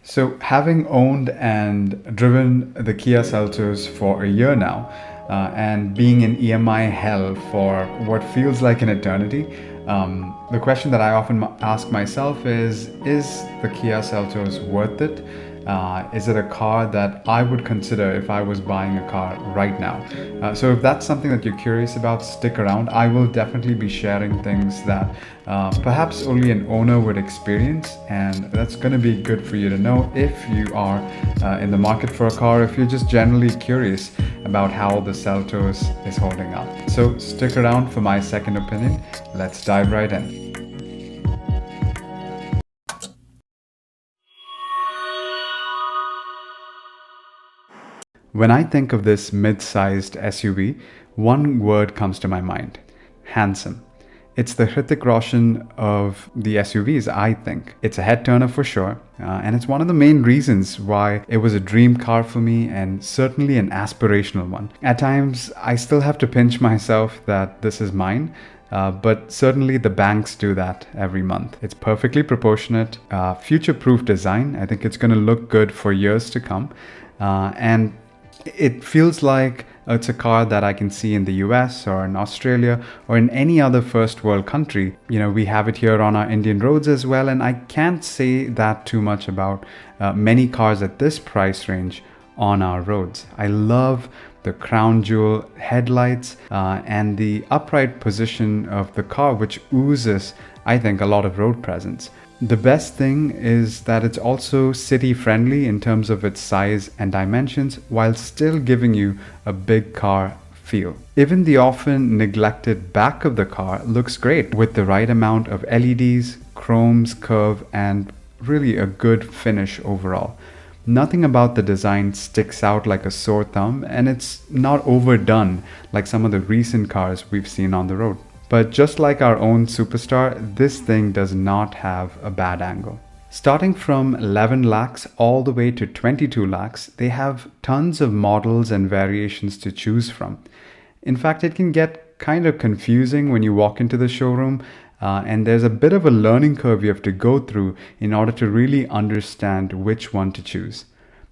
So, having owned and driven the Kia Seltos for a year now, and being in EMI hell for what feels like an eternity, the question that I often ask myself is the Kia Seltos worth it? Is it a car that I would consider if I was buying a car right now? So if that's something that you're curious about, stick around. I will definitely be sharing things that perhaps only an owner would experience, and that's going to be good for you to know if you are in the market for a car, if you're just generally curious about how the Seltos is holding up. So stick around for my second opinion. Let's dive right in. When I think of this mid-sized SUV, one word comes to my mind: handsome. It's the Hrithik Roshan of the SUVs, I think. It's a head turner for sure, and it's one of the main reasons why it was a dream car for me and certainly an aspirational one. At times, I still have to pinch myself that this is mine, but certainly the banks do that every month. It's perfectly proportionate, future-proof design. I think it's going to look good for years to come, and it feels like it's a car that I can see in the US or in Australia or in any other first world country. You know, we have it here on our Indian roads as well, and I can't say that too much about many cars at this price range on our roads. I love the crown jewel headlights and the upright position of the car, which oozes, I think, a lot of road presence. The best thing is that it's also city friendly in terms of its size and dimensions, while still giving you a big car feel. Even the often neglected back of the car looks great with the right amount of LEDs, chromes, curve, and really a good finish overall. Nothing about the design sticks out like a sore thumb, and it's not overdone like some of the recent cars we've seen on the road. But just like our own superstar, this thing does not have a bad angle. Starting from 11 lakhs all the way to 22 lakhs, they have tons of models and variations to choose from. In fact, it can get kind of confusing when you walk into the showroom, and there's a bit of a learning curve you have to go through in order to really understand which one to choose.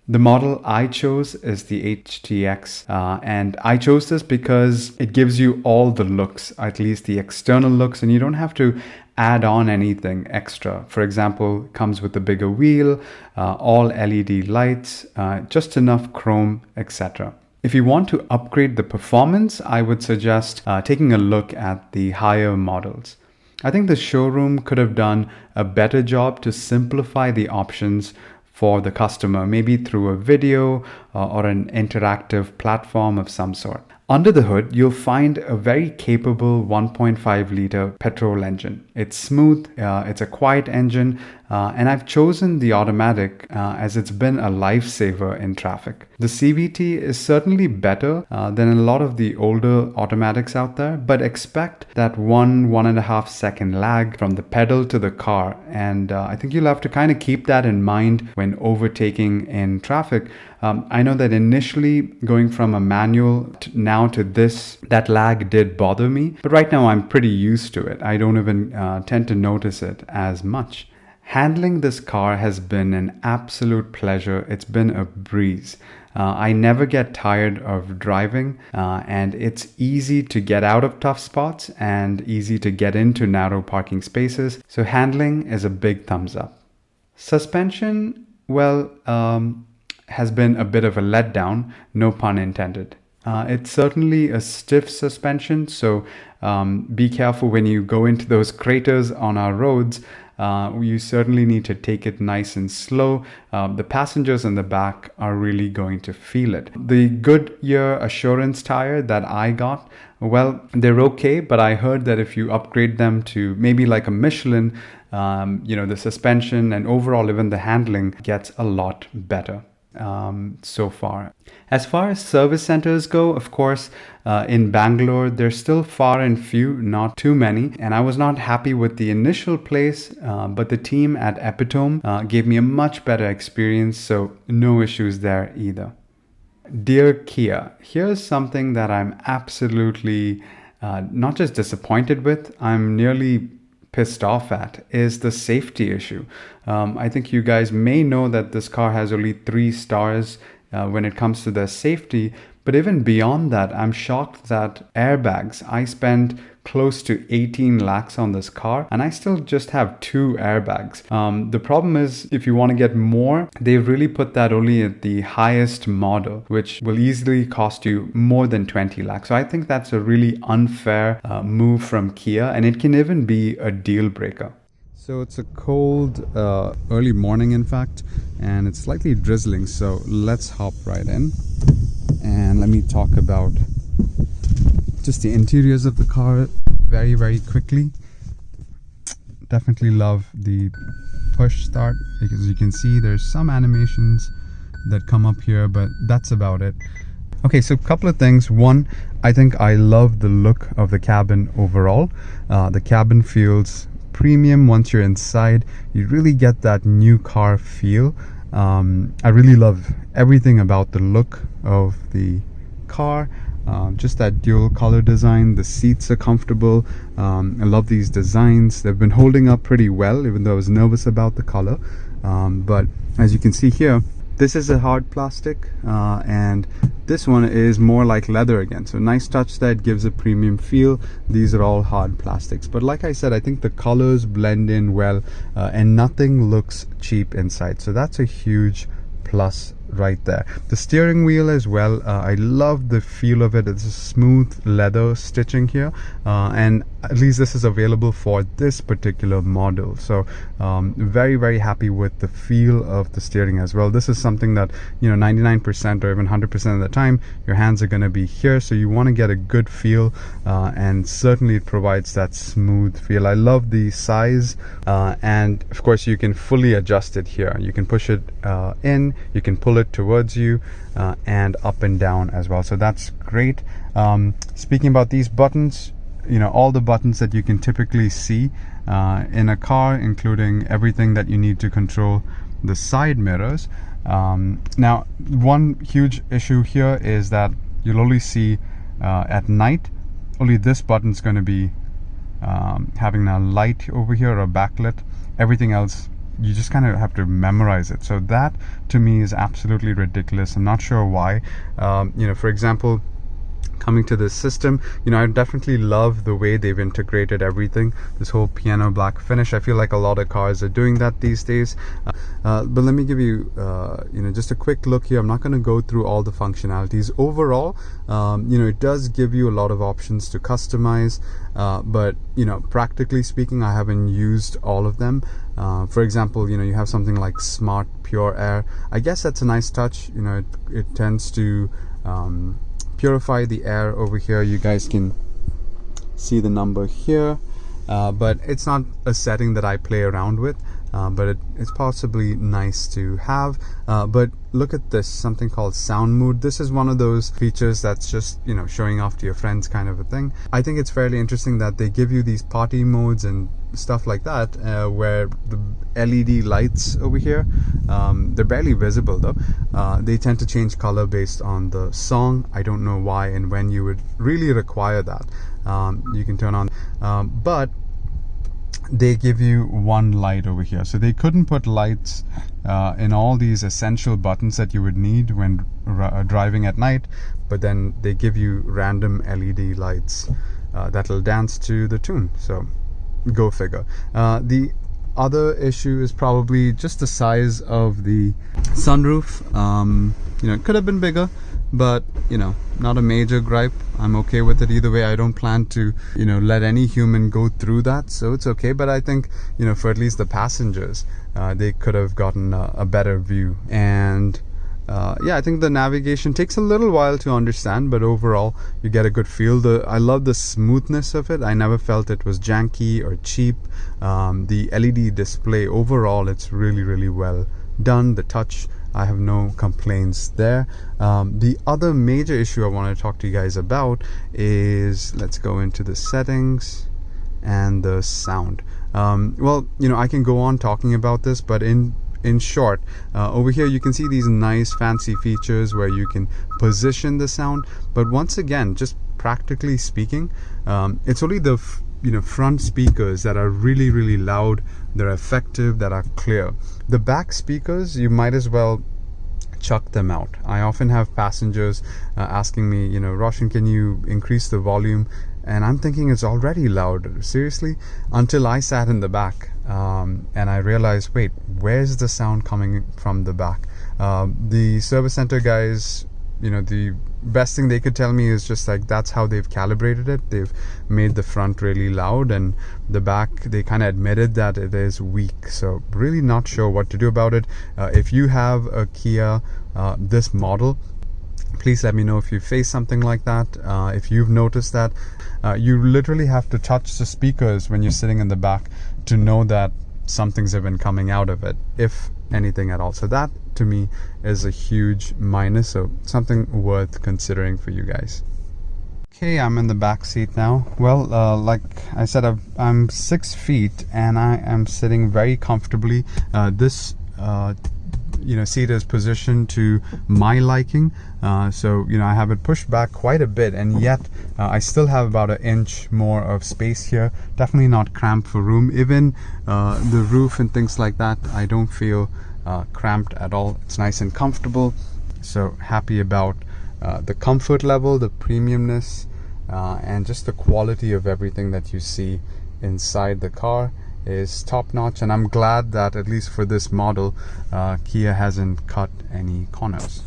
The model I chose is the HTX, and I chose this because it gives you all the looks, at least the external looks, and you don't have to add on anything extra. For example, it comes with a bigger wheel, all LED lights, just enough chrome, etc. If you want to upgrade the performance, I would suggest taking a look at the higher models. I think the showroom could have done a better job to simplify the options for the customer, maybe through a video or an interactive platform of some sort. Under the hood, you'll find a very capable 1.5 liter petrol engine. It's smooth, it's a quiet engine, and I've chosen the automatic as it's been a lifesaver in traffic. The CVT is certainly better than a lot of the older automatics out there, but expect that 1.5 second lag from the pedal to the car, and I think you'll have to kind of keep that in mind when overtaking in traffic. I know that initially going from a manual now to this, that lag did bother me, but right now I'm pretty used to it. I don't even tend to notice it as much. Handling this car has been an absolute pleasure. It's been a breeze. I never get tired of driving, and it's easy to get out of tough spots and easy to get into narrow parking spaces. So handling is a big thumbs up. Suspension, well, has been a bit of a letdown, no pun intended. It's certainly a stiff suspension, so be careful when you go into those craters on our roads. You certainly need to take it nice and slow. The passengers in the back are really going to feel it. The Goodyear Assurance tire that I got, well, they're okay, but I heard that if you upgrade them to maybe like a Michelin, the suspension and overall even the handling gets a lot better. So far. As far as service centers go, of course, in Bangalore, they're still far and few, not too many. And I was not happy with the initial place, but the team at Epitome gave me a much better experience, so no issues there either. Dear Kia, here's something that I'm absolutely not just disappointed with, I'm nearly pissed off at is the safety issue. I think you guys may know that this car has only 3 stars when it comes to their safety. But even beyond that, I'm shocked that airbags, I spent close to 18 lakhs on this car and I still just have 2 airbags. The problem is if you want to get more, they've really put that only at the highest model, which will easily cost you more than 20 lakhs. So I think that's a really unfair move from Kia, and it can even be a deal breaker. So it's a cold early morning, in fact, and it's slightly drizzling. So let's hop right in and let me talk about just the interiors of the car very quickly. Definitely love the push start, because you can see there's some animations that come up here, but that's about it. Okay, so a couple of things. One, I think I love the look of the cabin overall. The cabin feels premium. Once you're inside, you really get that new car feel. I really love everything about the look of the car. Just that dual color design. The seats are comfortable. I love these designs. They've been holding up pretty well, even though I was nervous about the color. But as you can see here, this is a hard plastic, and this one is more like leather again. So nice touch that gives a premium feel. These are all hard plastics. But like I said, I think the colors blend in well, and nothing looks cheap inside. So that's a huge plus right there. The steering wheel as well, I love the feel of it. It's a smooth leather stitching here, and at least this is available for this particular model. So very happy with the feel of the steering as well. This is something that, you know, 99% or even 100% of the time your hands are going to be here, so you want to get a good feel, and certainly it provides that smooth feel. I love the size, and of course you can fully adjust it here. You can push it in, you can pull it towards you, and up and down as well. So that's great. Speaking about these buttons, you know, all the buttons that you can typically see in a car, including everything that you need to control the side mirrors. Now, one huge issue here is that you'll only see at night, only this button's going to be having a light over here or backlit. Everything else, you just kind of have to memorize it. So that to me is absolutely ridiculous. I'm not sure why. You know, for example, coming to this system, you know, I definitely love the way they've integrated everything, this whole piano black finish. I feel like a lot of cars are doing that these days. But let me give you you know, just a quick look here. I'm not going to go through all the functionalities. Overall, you know, it does give you a lot of options to customize, but you know, practically speaking, I haven't used all of them. For example, you know, you have something like Smart Pure Air. I guess that's a nice touch. You know, it tends to purify the air over here. You guys can see the number here, but it's not a setting that I play around with, but it's possibly nice to have. But look at this, something called Sound Mood. This is one of those features that's just, you know, showing off to your friends kind of a thing. I think it's fairly interesting that they give you these party modes and stuff like that, where the LED lights over here, they're barely visible though. They tend to change color based on the song. I don't know why and when you would really require that. You can turn on, but they give you one light over here. So they couldn't put lights in all these essential buttons that you would need when driving at night, but then they give you random LED lights that'll dance to the tune. So go figure. The other issue is probably just the size of the sunroof. You know, it could have been bigger, but you know, not a major gripe. I'm okay with it either way. I don't plan to, you know, let any human go through that, so it's okay. But I think, you know, for at least the passengers, they could have gotten a better view. And yeah, I think the navigation takes a little while to understand, but overall you get a good feel. I love the smoothness of it. I never felt it was janky or cheap. The LED display overall, it's really well done. The touch, I have no complaints there. The other major issue I want to talk to you guys about is, let's go into the settings and the sound. Well, you know, I can go on talking about this, but in short, over here you can see these nice fancy features where you can position the sound. But once again, just practically speaking, it's only the front speakers that are really, really loud, they're effective, that are clear. The back speakers, you might as well chuck them out. I often have passengers asking me, Roshan, can you increase the volume? And I'm thinking it's already loud. Seriously? Until I sat in the back and I realized, wait, where's the sound coming from the back? The service center guys, the best thing they could tell me is just like that's how they've calibrated it. They've made the front really loud, and the back, they kind of admitted that it is weak. So really not sure what to do about it. If you have a Kia, this model, please let me know if you face something like that. If you've noticed that, you literally have to touch the speakers when you're sitting in the back to know that something's even coming out of it, if anything at all. So that to me is a huge minus, so something worth considering for you guys. Okay, I'm in the back seat now. Well, like I said, I'm 6 feet and I am sitting very comfortably. This seat is positioned to my liking, so I have it pushed back quite a bit, and yet I still have about an inch more of space here. Definitely not cramped for room. Even the roof and things like that, I don't feel cramped at all. It's nice and comfortable, so happy about the comfort level, the premiumness, and just the quality of everything that you see inside the car is top notch. And I'm glad that at least for this model, Kia hasn't cut any corners.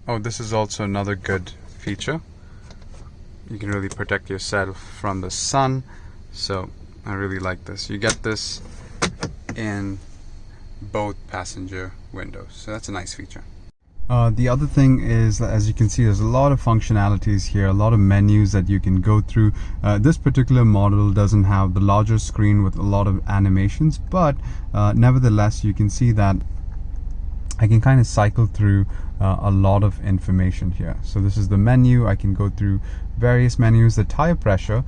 Oh, this is also another good feature. You can really protect yourself from the sun, so I really like this. You get this in both passenger windows, so that's a nice feature. The other thing is, as you can see, there's a lot of functionalities here, a lot of menus that you can go through. This particular model doesn't have the larger screen with a lot of animations, but nevertheless you can see that I can kind of cycle through a lot of information here. So this is the menu. I can go through various menus. The tire pressure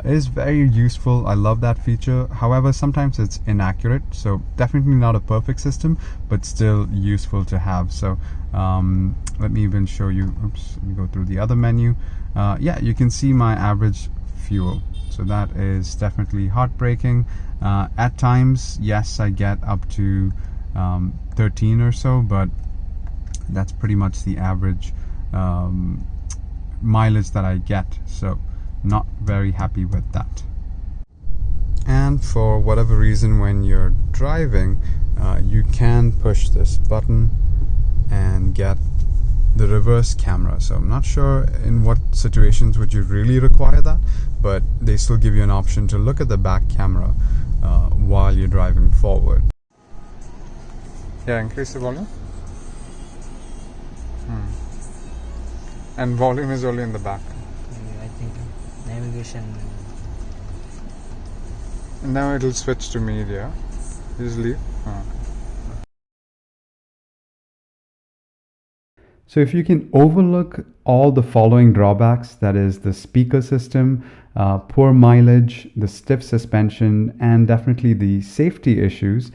is very useful. I love that feature. However, sometimes it's inaccurate, so definitely not a perfect system, but still useful to have. So let me even show you. Oops, let me go through the other menu. Yeah, you can see my average fuel, so that is definitely heartbreaking. At times, yes, I get up to 13 or so, but that's pretty much the average mileage that I get, so not very happy with that. And for whatever reason, when you're driving, you can push this button and get the reverse camera. So I'm not sure in what situations would you really require that, but they still give you an option to look at the back camera while you're driving forward. Yeah, increase the volume. And volume is only in the back. I think navigation. And now it'll switch to media. Just leave. So if you can overlook all the following drawbacks, that is the speaker system, poor mileage, the stiff suspension, and definitely the safety issues,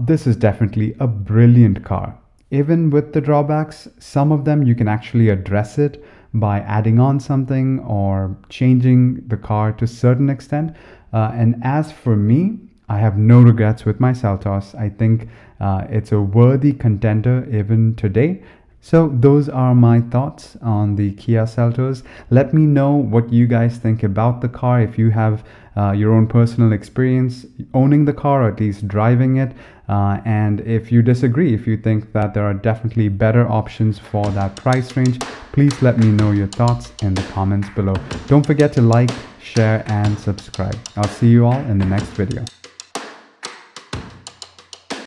this is definitely a brilliant car. Even with the drawbacks, some of them you can actually address it by adding on something or changing the car to a certain extent. And as for me, I have no regrets with my Seltos. I think it's a worthy contender even today. So those are my thoughts on the Kia Seltos. Let me know what you guys think about the car. If you have your own personal experience owning the car, or at least driving it. And if you disagree, if you think that there are definitely better options for that price range, please let me know your thoughts in the comments below. Don't forget to like, share, and subscribe. I'll see you all in the next video.